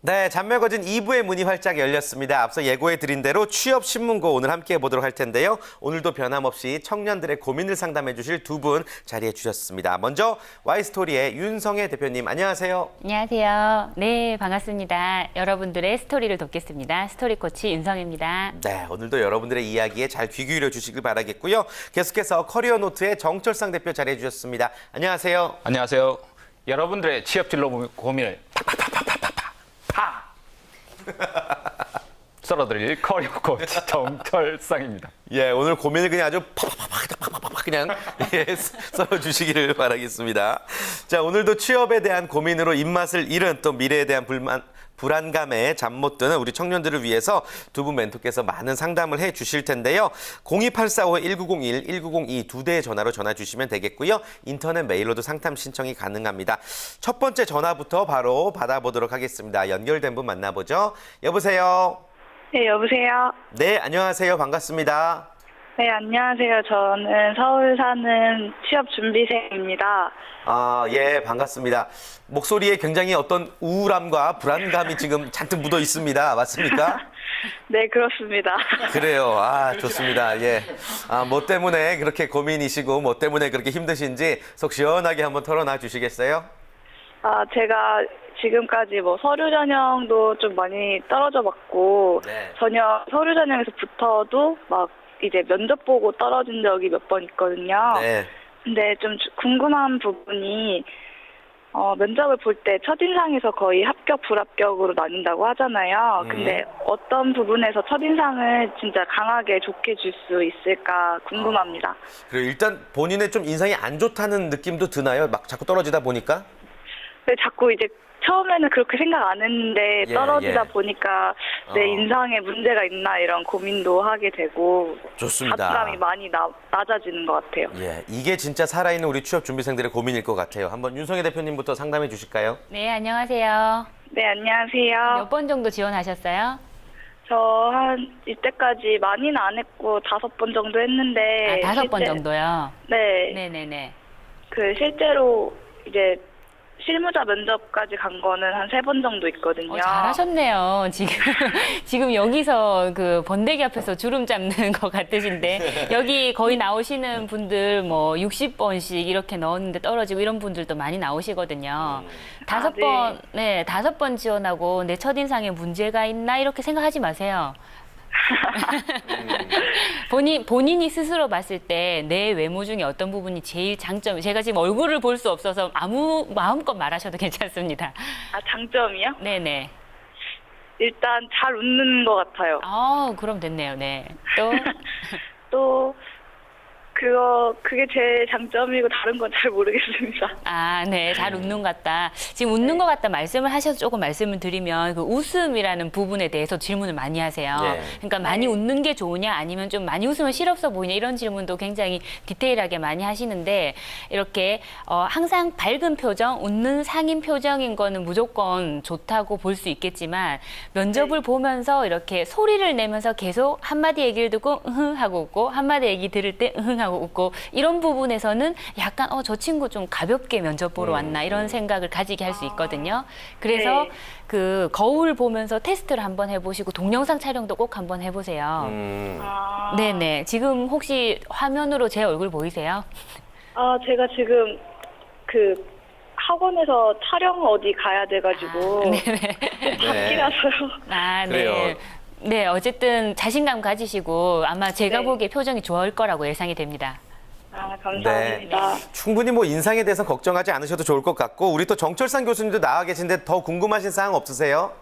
네, 잔매거진 2부의 문이 활짝 열렸습니다. 앞서 예고해드린 대로 취업신문고 오늘 함께 해보도록 할 텐데요. 오늘도 변함없이 청년들의 고민을 상담해 주실 두 분 자리해 주셨습니다. 먼저 Y스토리의 윤성혜 대표님, 안녕하세요. 안녕하세요. 네, 반갑습니다. 여러분들의 스토리를 돕겠습니다. 스토리 코치 윤성혜입니다. 네, 오늘도 여러분들의 이야기에 잘 귀 기울여 주시길 바라겠고요. 계속해서 커리어노트의 정철상 대표 자리해 주셨습니다. 안녕하세요. 안녕하세요. 여러분들의 취업 진로 고민을 썰어드릴 커리어 코치 정철상입니다. 예, 오늘 고민을 그냥 아주 팍팍팍 그냥 썰어주시기를 바라겠습니다. 자, 오늘도 취업에 대한 고민으로 입맛을 잃은 또 미래에 대한 불안감에 잠 못 드는 우리 청년들을 위해서 두 분 멘토께서 많은 상담을 해 주실 텐데요. 02845-1901, 1902 두 대의 전화로 전화 주시면 되겠고요. 인터넷 메일로도 상담 신청이 가능합니다. 첫 번째 전화부터 바로 받아보도록 하겠습니다. 연결된 분 만나보죠. 여보세요. 네, 여보세요. 네, 안녕하세요. 반갑습니다. 네, 안녕하세요. 저는 서울 사는 취업 준비생입니다. 아, 예, 반갑습니다. 목소리에 굉장히 어떤 우울함과 불안감이 지금 잔뜩 묻어 있습니다. 맞습니까? 네, 그렇습니다. 그래요. 아, 좋습니다. 예. 아, 뭐 때문에 그렇게 고민이시고 뭐 때문에 그렇게 힘드신지 속 시원하게 한번 털어놔 주시겠어요? 제가 지금까지 뭐 서류 전형도 좀 많이 떨어져 봤고, 네. 서류 전형에서 붙어도 막 이제 면접 보고 떨어진 적이 몇 번 있거든요. 네. 근데 좀 궁금한 부분이, 면접을 볼 때 첫인상에서 거의 합격, 불합격으로 나뉜다고 하잖아요. 근데 어떤 부분에서 첫인상을 진짜 강하게 좋게 줄 수 있을까 궁금합니다. 그리고 일단 본인의 좀 인상이 안 좋다는 느낌도 드나요? 막 자꾸 떨어지다 보니까? 근데 자꾸 이제 처음에는 그렇게 생각 안 했는데 예, 떨어지다 예. 보니까 내 인상에 문제가 있나 이런 고민도 하게 되고 좋습니다. 자존감이 많이 낮아지는 것 같아요. 예, 이게 진짜 살아있는 우리 취업 준비생들의 고민일 것 같아요. 한번 윤성혜 대표님부터 상담해 주실까요? 네, 안녕하세요. 네, 안녕하세요. 몇 번 정도 지원하셨어요? 저 이때까지 많이는 안 했고 5번 정도 했는데 아, 5번 정도요? 네. 네네네. 실제로 이제 실무자 면접까지 간 거는 한 3번 정도 있거든요. 잘하셨네요. 지금 여기서 그 번데기 앞에서 주름 잡는 것 같으신데, 여기 거의 나오시는 분들 뭐 60번씩 이렇게 넣었는데 떨어지고 이런 분들도 많이 나오시거든요. 5번, 네, 5번 지원하고 내 첫인상에 문제가 있나 이렇게 생각하지 마세요. 본인이 스스로 봤을 때 내 외모 중에 어떤 부분이 제일 장점이, 제가 지금 얼굴을 볼 수 없어서 마음껏 말하셔도 괜찮습니다. 장점이요? 네네. 일단 잘 웃는 것 같아요. 그럼 됐네요. 네. 또 그게 제 장점이고 다른 건 잘 모르겠습니다. 네. 잘 웃는 것 같다. 지금 웃는 것 같다 말씀을 하셔서 조금 말씀을 드리면 그 웃음이라는 부분에 대해서 질문을 많이 하세요. 네. 그러니까 많이 웃는 게 좋으냐 아니면 좀 많이 웃으면 실없어 보이냐 이런 질문도 굉장히 디테일하게 많이 하시는데 이렇게 항상 밝은 표정, 웃는 상인 표정인 거는 무조건 좋다고 볼 수 있겠지만 면접을 보면서 이렇게 소리를 내면서 계속 한마디 얘기를 듣고 으흥 하고 웃고 한마디 얘기 들을 때 으흥 하고 웃고 이런 부분에서는 약간 저 친구 좀 가볍게 면접 보러 왔나 이런 생각을 가지게 할 수 있거든요. 그래서 네. 그 거울 보면서 테스트를 한번 해보시고 동영상 촬영도 꼭 한번 해보세요. 네네. 지금 혹시 화면으로 제 얼굴 보이세요? 제가 지금 학원에서 촬영 어디 가야 돼가지고 바뀌라서요. 그래요. 네. 네, 어쨌든 자신감 가지시고 아마 제가 네. 보기에 표정이 좋을 거라고 예상이 됩니다. 감사합니다. 충분히 뭐 인상에 대해서 걱정하지 않으셔도 좋을 것 같고 우리 또 정철상 교수님도 나와 계신데 더 궁금하신 사항 없으세요?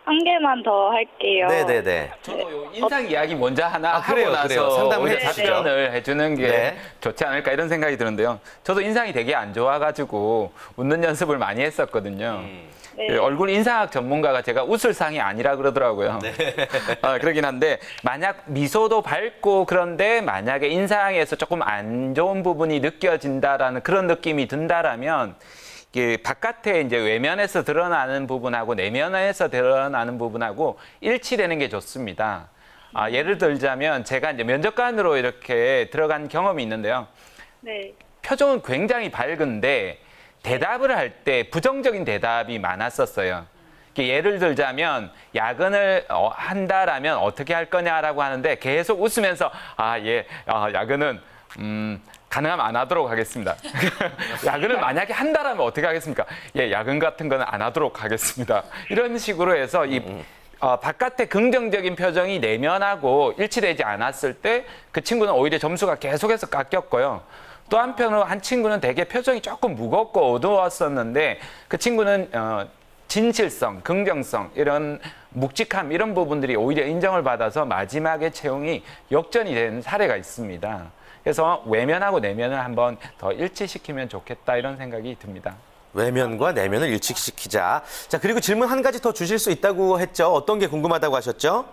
한 개만 더 할게요. 네네네. 저도 요 인상 이야기 먼저 하나 그래요, 하고 나서 그래요. 상담을 오히려 해주시죠. 답변을 해주는 게 네. 좋지 않을까 이런 생각이 드는데요. 저도 인상이 되게 안 좋아가지고 웃는 연습을 많이 했었거든요. 네. 얼굴 인상학 전문가가 제가 웃을 상이 아니라 그러더라고요. 그러긴 한데 만약 미소도 밝고 그런데 만약에 인상에서 조금 안 좋은 부분이 느껴진다라는 그런 느낌이 든다라면 이게 바깥에 이제 외면에서 드러나는 부분하고 내면에서 드러나는 부분하고 일치되는 게 좋습니다. 예를 들자면 제가 이제 면접관으로 이렇게 들어간 경험이 있는데요. 네. 표정은 굉장히 밝은데 대답을 할 때 부정적인 대답이 많았었어요. 예를 들자면 야근을 한다라면 어떻게 할 거냐라고 하는데 계속 웃으면서 야근은 가능하면 안 하도록 하겠습니다. 야근을 만약에 한다라면 어떻게 하겠습니까? 예, 야근 같은 거는 안 하도록 하겠습니다. 이런 식으로 해서 바깥의 긍정적인 표정이 내면하고 일치되지 않았을 때 그 친구는 오히려 점수가 계속해서 깎였고요. 또 한편으로 한 친구는 되게 표정이 조금 무겁고 어두웠었는데 그 친구는 진실성, 긍정성, 이런 묵직함 이런 부분들이 오히려 인정을 받아서 마지막에 채용이 역전이 된 사례가 있습니다. 그래서 외면하고 내면을 한번 더 일치시키면 좋겠다 이런 생각이 듭니다. 외면과 내면을 일치시키자. 자, 그리고 질문 한 가지 더 주실 수 있다고 했죠. 어떤 게 궁금하다고 하셨죠?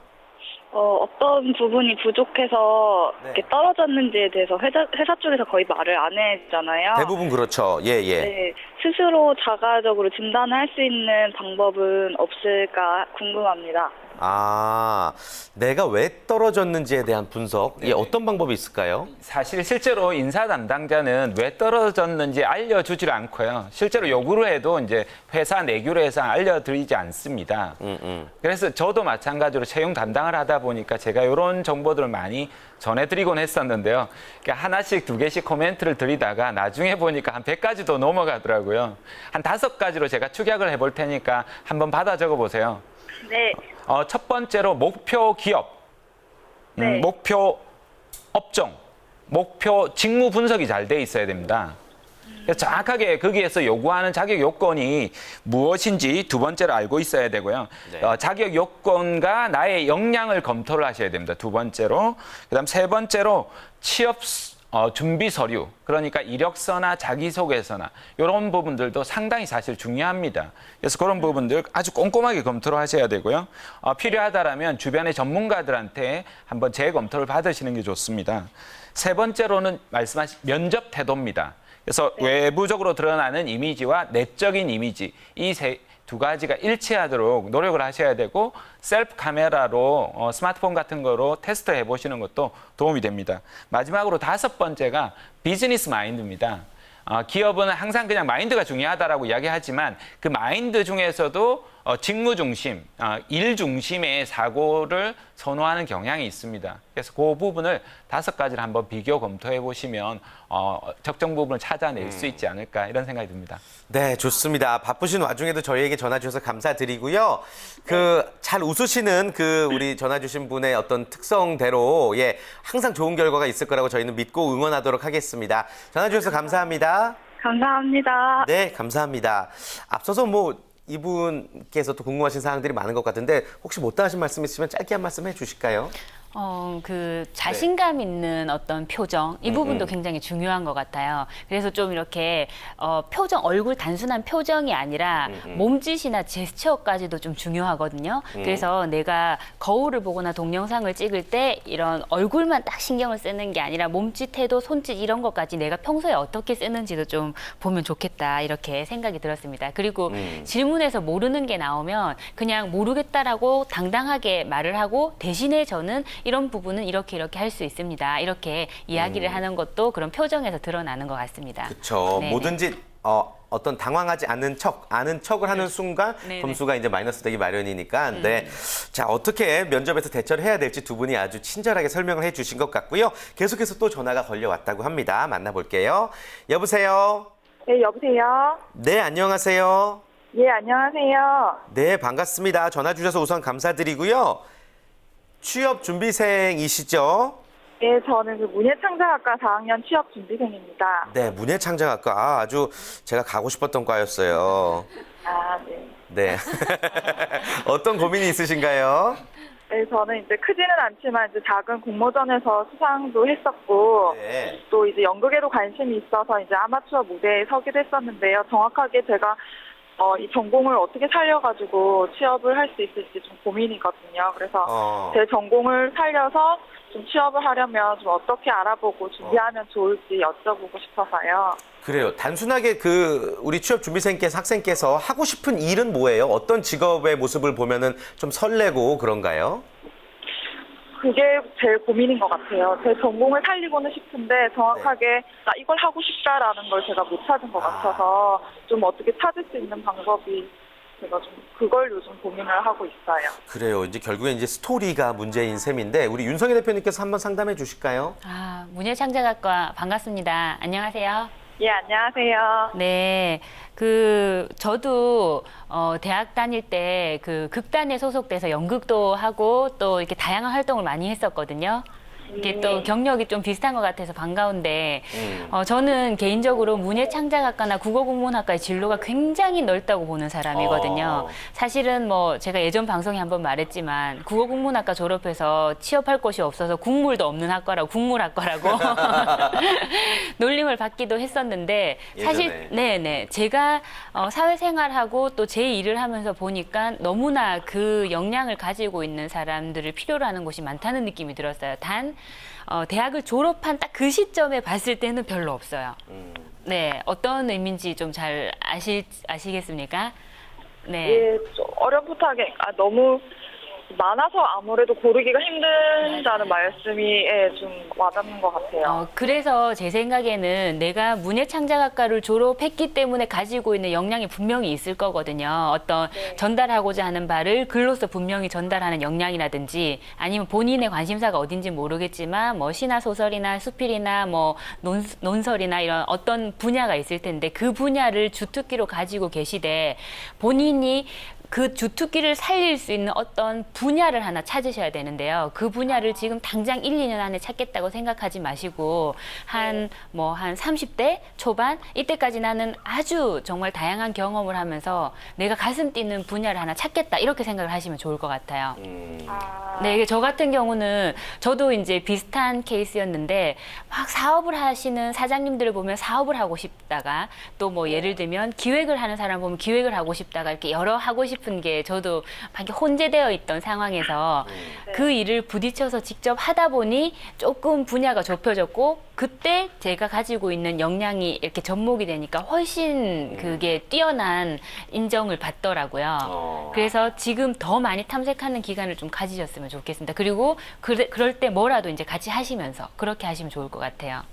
어떤 부분이 부족해서 네. 이렇게 떨어졌는지에 대해서 회사 쪽에서 거의 말을 안 했잖아요. 대부분 그렇죠. 예, 예. 네, 스스로 자가적으로 진단을 할 수 있는 방법은 없을까 궁금합니다. 아, 내가 왜 떨어졌는지에 대한 분석. 예, 어떤 방법이 있을까요? 사실 실제로 인사 담당자는 왜 떨어졌는지 알려주질 않고요. 실제로 요구를 해도 이제 회사 내규로 해서 알려드리지 않습니다. 그래서 저도 마찬가지로 채용 담당을 하다 보니까 제가 이런 정보들을 많이 전해드리곤 했었는데요. 그러니까 하나씩 2개씩 코멘트를 드리다가 나중에 보니까 한 100가지도 넘어가더라고요. 한 5가지로 제가 축약을 해볼 테니까 한번 받아 적어보세요. 네. 첫 번째로 목표 기업, 네. 목표 업종, 목표 직무 분석이 잘 돼 있어야 됩니다. 그래서 정확하게 거기에서 요구하는 자격 요건이 무엇인지 두 번째로 알고 있어야 되고요. 네. 자격 요건과 나의 역량을 검토를 하셔야 됩니다. 두 번째로. 그다음 세 번째로 취업 준비 서류, 그러니까 이력서나 자기소개서나 이런 부분들도 상당히 사실 중요합니다. 그래서 그런 부분들 아주 꼼꼼하게 검토를 하셔야 되고요. 필요하다라면 주변의 전문가들한테 한번 재검토를 받으시는 게 좋습니다. 세 번째로는 말씀하신 면접 태도입니다. 그래서 외부적으로 드러나는 이미지와 내적인 이미지, 이 두 가지가 일치하도록 노력을 하셔야 되고 셀프 카메라로 스마트폰 같은 거로 테스트 해보시는 것도 도움이 됩니다. 마지막으로 5번째가 비즈니스 마인드입니다. 기업은 항상 그냥 마인드가 중요하다라고 이야기하지만 그 마인드 중에서도 직무 중심, 일 중심의 사고를 선호하는 경향이 있습니다. 그래서 그 부분을 5가지를 한번 비교 검토해 보시면 적정 부분을 찾아낼 수 있지 않을까 이런 생각이 듭니다. 네, 좋습니다. 바쁘신 와중에도 저희에게 전화 주셔서 감사드리고요. 잘 웃으시는 우리 전화 주신 분의 어떤 특성대로 항상 좋은 결과가 있을 거라고 저희는 믿고 응원하도록 하겠습니다. 전화 주셔서 감사합니다. 감사합니다. 네, 감사합니다. 앞서서 이분께서 또 궁금하신 사항들이 많은 것 같은데 혹시 못다 하신 말씀 있으면 짧게 한 말씀 해주실까요? 자신감 있는 어떤 표정, 이 부분도 굉장히 중요한 것 같아요. 그래서 좀 이렇게 얼굴 단순한 표정이 아니라 몸짓이나 제스처까지도 좀 중요하거든요. 그래서 내가 거울을 보거나 동영상을 찍을 때 이런 얼굴만 딱 신경을 쓰는 게 아니라 몸짓, 태도, 손짓 이런 것까지 내가 평소에 어떻게 쓰는지도 좀 보면 좋겠다 이렇게 생각이 들었습니다. 그리고 질문에서 모르는 게 나오면 그냥 모르겠다라고 당당하게 말을 하고 대신에 저는 이런 부분은 이렇게 할 수 있습니다. 이렇게 이야기를 하는 것도 그런 표정에서 드러나는 것 같습니다. 그렇죠. 네네. 뭐든지 어떤 당황하지 않는 아는 척을 하는 순간 네네. 점수가 이제 마이너스 되기 마련이니까. 네. 자, 어떻게 면접에서 대처를 해야 될지 두 분이 아주 친절하게 설명을 해주신 것 같고요. 계속해서 또 전화가 걸려왔다고 합니다. 만나볼게요. 여보세요. 네, 여보세요. 네, 안녕하세요. 예, 안녕하세요. 네, 반갑습니다. 전화 주셔서 우선 감사드리고요. 취업 준비생이시죠? 네, 저는 문예창작학과 4학년 취업 준비생입니다. 네, 문예창작학과 아주 제가 가고 싶었던 과였어요. 아, 네. 네. 어떤 고민이 있으신가요? 네, 저는 이제 크지는 않지만 이제 작은 공모전에서 수상도 했었고, 네. 또 이제 연극에도 관심이 있어서 이제 아마추어 무대에 서기도 했었는데요. 정확하게 제가 이 전공을 어떻게 살려가지고 취업을 할 수 있을지 좀 고민이거든요. 그래서 제 전공을 살려서 좀 취업을 하려면 좀 어떻게 알아보고 준비하면 좋을지 여쭤보고 싶어서요. 그래요. 단순하게 우리 취업 준비생께서 학생께서 하고 싶은 일은 뭐예요? 어떤 직업의 모습을 보면은 좀 설레고 그런가요? 그게 제일 고민인 것 같아요. 제 전공을 살리고는 싶은데 정확하게 나 이걸 하고 싶다라는 걸 제가 못 찾은 것 같아서 좀 어떻게 찾을 수 있는 방법이 제가 좀 그걸 요즘 고민을 하고 있어요. 그래요. 이제 결국엔 이제 스토리가 문제인 셈인데 우리 윤성희 대표님께서 한번 상담해 주실까요? 아, 문예창작학과 반갑습니다. 안녕하세요. 예, 안녕하세요. 네, 저도 대학 다닐 때 그 극단에 소속돼서 연극도 하고 또 이렇게 다양한 활동을 많이 했었거든요. 이게 또 경력이 좀 비슷한 것 같아서 반가운데, 저는 개인적으로 문예창작학과나 국어국문학과의 진로가 굉장히 넓다고 보는 사람이거든요. 사실은 뭐 제가 예전 방송에 한번 말했지만 국어국문학과 졸업해서 취업할 곳이 없어서 국물도 없는 학과라고 국물학과라고 놀림을 받기도 했었는데, 사실 예전에. 네네 제가 사회생활하고 또 제 일을 하면서 보니까 너무나 그 역량을 가지고 있는 사람들을 필요로 하는 곳이 많다는 느낌이 들었어요. 단 대학을 졸업한 딱 그 시점에 봤을 때는 별로 없어요. 네, 어떤 의미인지 좀 잘 아시겠습니까? 네. 예, 좀 어렴풋하게 너무 많아서 아무래도 고르기가 힘든다는 말씀이 좀 와닿는 것 같아요. 그래서 제 생각에는 내가 문예창작학과를 졸업했기 때문에 가지고 있는 역량이 분명히 있을 거거든요. 어떤 전달하고자 하는 바를 글로서 분명히 전달하는 역량이라든지 아니면 본인의 관심사가 어딘지 모르겠지만 뭐 시나 소설이나 수필이나 뭐 논설이나 이런 어떤 분야가 있을 텐데 그 분야를 주특기로 가지고 계시되 본인이 그 주특기를 살릴 수 있는 어떤 분야를 하나 찾으셔야 되는데요. 그 분야를 지금 당장 1, 2년 안에 찾겠다고 생각하지 마시고 한 30대 초반 이때까지 나는 아주 정말 다양한 경험을 하면서 내가 가슴 뛰는 분야를 하나 찾겠다 이렇게 생각을 하시면 좋을 것 같아요. 네, 저 같은 경우는 저도 이제 비슷한 케이스였는데 막 사업을 하시는 사장님들을 보면 사업을 하고 싶다가 또 뭐 예를 들면 기획을 하는 사람 보면 기획을 하고 싶다가 이렇게 여러 하고 싶은 게 저도 막 혼재되어 있던 상황에서 그 일을 부딪혀서 직접 하다 보니 조금 분야가 좁혀졌고 그때 제가 가지고 있는 역량이 이렇게 접목이 되니까 훨씬 그게 뛰어난 인정을 받더라고요. 그래서 지금 더 많이 탐색하는 기간을 좀 가지셨으면 좋겠습니다. 그리고 그럴 때 뭐라도 이제 같이 하시면서 그렇게 하시면 좋을 것 같아요.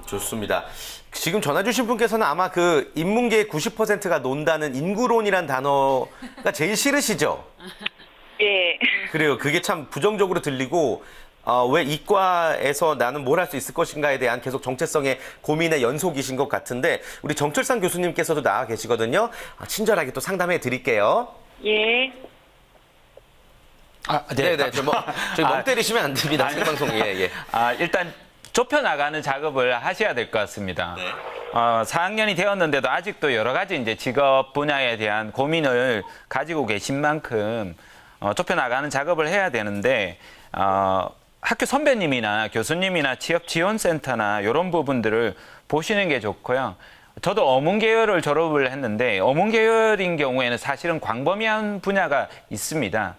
좋습니다. 지금 전화 주신 분께서는 아마 그 인문계의 90%가 논다는 인구론이란 단어가 제일 싫으시죠? 예. 그래요. 그게 참 부정적으로 들리고 왜 이과에서 나는 뭘 할 수 있을 것인가에 대한 계속 정체성의 고민의 연속이신 것 같은데 우리 정철상 교수님께서도 나와 계시거든요. 친절하게 또 상담해 드릴게요. 예. 네네. 저희 멍 때리시면 안 됩니다. 생방송. 예. 일단 좁혀 나가는 작업을 하셔야 될 것 같습니다. 4학년이 되었는데도 아직도 여러 가지 이제 직업 분야에 대한 고민을 가지고 계신 만큼 좁혀 나가는 작업을 해야 되는데 학교 선배님이나 교수님이나 취업 지원센터나 이런 부분들을 보시는 게 좋고요. 저도 어문 계열을 졸업을 했는데 어문 계열인 경우에는 사실은 광범위한 분야가 있습니다.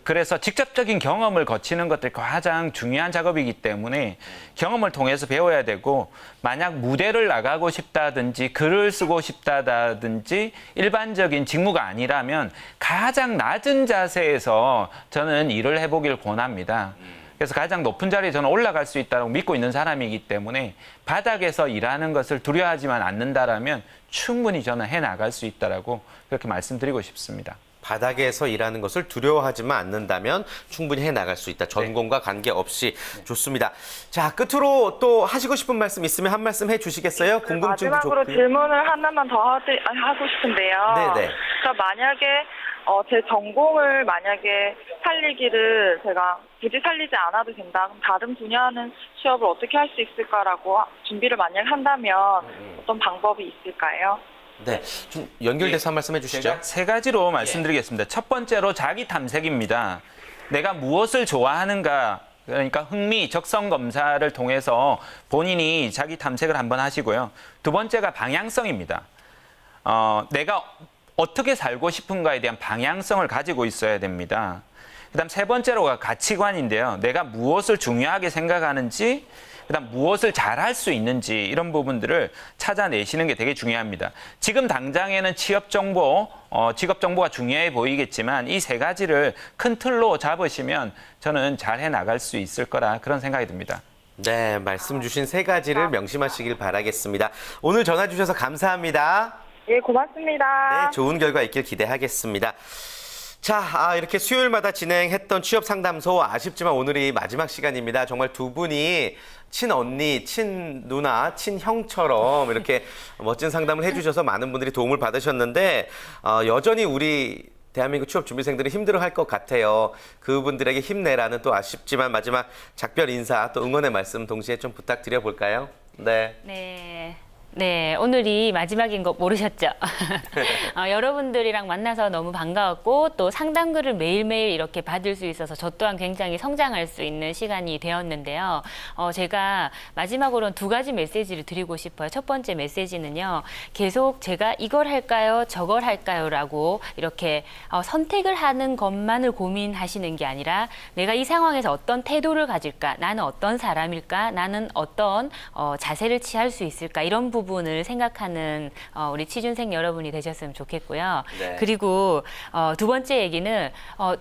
그래서 직접적인 경험을 거치는 것들이 가장 중요한 작업이기 때문에 경험을 통해서 배워야 되고 만약 무대를 나가고 싶다든지 글을 쓰고 싶다든지 일반적인 직무가 아니라면 가장 낮은 자세에서 저는 일을 해보길 권합니다. 그래서 가장 높은 자리에 저는 올라갈 수 있다고 믿고 있는 사람이기 때문에 바닥에서 일하는 것을 두려워하지만 않는다라면 충분히 저는 해나갈 수 있다라고 그렇게 말씀드리고 싶습니다. 바닥에서 일하는 것을 두려워하지만 않는다면 충분히 해나갈 수 있다. 전공과 관계없이. 좋습니다. 자, 끝으로 또 하시고 싶은 말씀 있으면 한 말씀 해주시겠어요? 궁금증도 마지막으로 좋고요. 질문을 하나만 더 하고 싶은데요. 네네. 그러니까 만약에 제 전공을 만약에 살리기를 제가 굳이 살리지 않아도 된다. 그럼 다른 분야는 취업을 어떻게 할 수 있을까라고 준비를 만약 한다면 어떤 방법이 있을까요? 네, 좀 연결돼서 한 말씀 해주시죠. 제가 세 가지로 말씀드리겠습니다. 첫 번째로 자기 탐색입니다. 내가 무엇을 좋아하는가, 그러니까 흥미, 적성 검사를 통해서 본인이 자기 탐색을 한번 하시고요. 두 번째가 방향성입니다. 내가 어떻게 살고 싶은가에 대한 방향성을 가지고 있어야 됩니다. 그다음 세 번째로가 가치관인데요. 내가 무엇을 중요하게 생각하는지, 그다음 무엇을 잘할 수 있는지 이런 부분들을 찾아내시는 게 되게 중요합니다. 지금 당장에는 취업 정보, 직업 정보가 중요해 보이겠지만 이 세 가지를 큰 틀로 잡으시면 저는 잘해 나갈 수 있을 거라 그런 생각이 듭니다. 네, 말씀 주신 세 가지를 명심하시길 바라겠습니다. 오늘 전화 주셔서 감사합니다. 예, 고맙습니다. 네, 좋은 결과 있길 기대하겠습니다. 자, 이렇게 수요일마다 진행했던 취업 상담소 아쉽지만 오늘이 마지막 시간입니다. 정말 두 분이 친언니, 친누나, 친형처럼 이렇게 멋진 상담을 해주셔서 많은 분들이 도움을 받으셨는데 여전히 우리 대한민국 취업준비생들이 힘들어할 것 같아요. 그분들에게 힘내라는 또 아쉽지만 마지막 작별 인사 또 응원의 말씀 동시에 좀 부탁드려 볼까요? 네. 네, 오늘이 마지막인 거 모르셨죠? 여러분들이랑 만나서 너무 반가웠고 또 상담글을 매일매일 이렇게 받을 수 있어서 저 또한 굉장히 성장할 수 있는 시간이 되었는데요. 제가 마지막으로는 두 가지 메시지를 드리고 싶어요. 첫 번째 메시지는요. 계속 제가 이걸 할까요? 저걸 할까요? 라고 이렇게 선택을 하는 것만을 고민하시는 게 아니라 내가 이 상황에서 어떤 태도를 가질까? 나는 어떤 사람일까? 나는 어떤 자세를 취할 수 있을까? 이런 부분을 생각하는 우리 취준생 여러분이 되셨으면 좋겠고요. 네. 그리고 두 번째 얘기는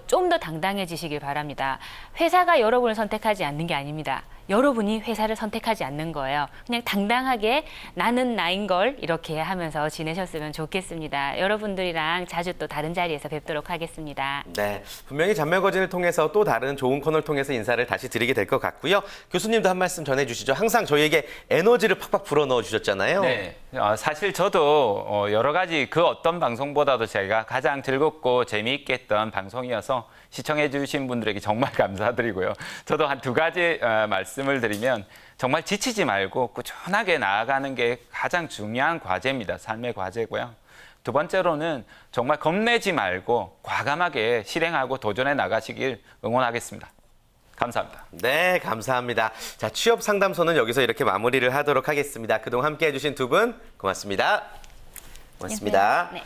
좀 더 당당해지시길 바랍니다. 회사가 여러분을 선택하지 않는 게 아닙니다. 여러분이 회사를 선택하지 않는 거예요. 그냥 당당하게 나는 나인 걸 이렇게 하면서 지내셨으면 좋겠습니다. 여러분들이랑 자주 또 다른 자리에서 뵙도록 하겠습니다. 네, 분명히 잔멸거진을 통해서 또 다른 좋은 코너를 통해서 인사를 다시 드리게 될 것 같고요. 교수님도 한 말씀 전해주시죠. 항상 저희에게 에너지를 팍팍 불어넣어 주셨잖아요. 네, 사실 저도 여러 가지 그 어떤 방송보다도 제가 가장 즐겁고 재미있게 했던 방송이어서 시청해 주신 분들에게 정말 감사드리고요. 저도 한 두 가지 말씀을 드리면 정말 지치지 말고 꾸준하게 나아가는 게 가장 중요한 과제입니다. 삶의 과제고요. 두 번째로는 정말 겁내지 말고 과감하게 실행하고 도전해 나가시길 응원하겠습니다. 감사합니다. 네, 감사합니다. 자, 취업 상담소는 여기서 이렇게 마무리를 하도록 하겠습니다. 그동안 함께 해주신 두 분 고맙습니다. 고맙습니다. 네.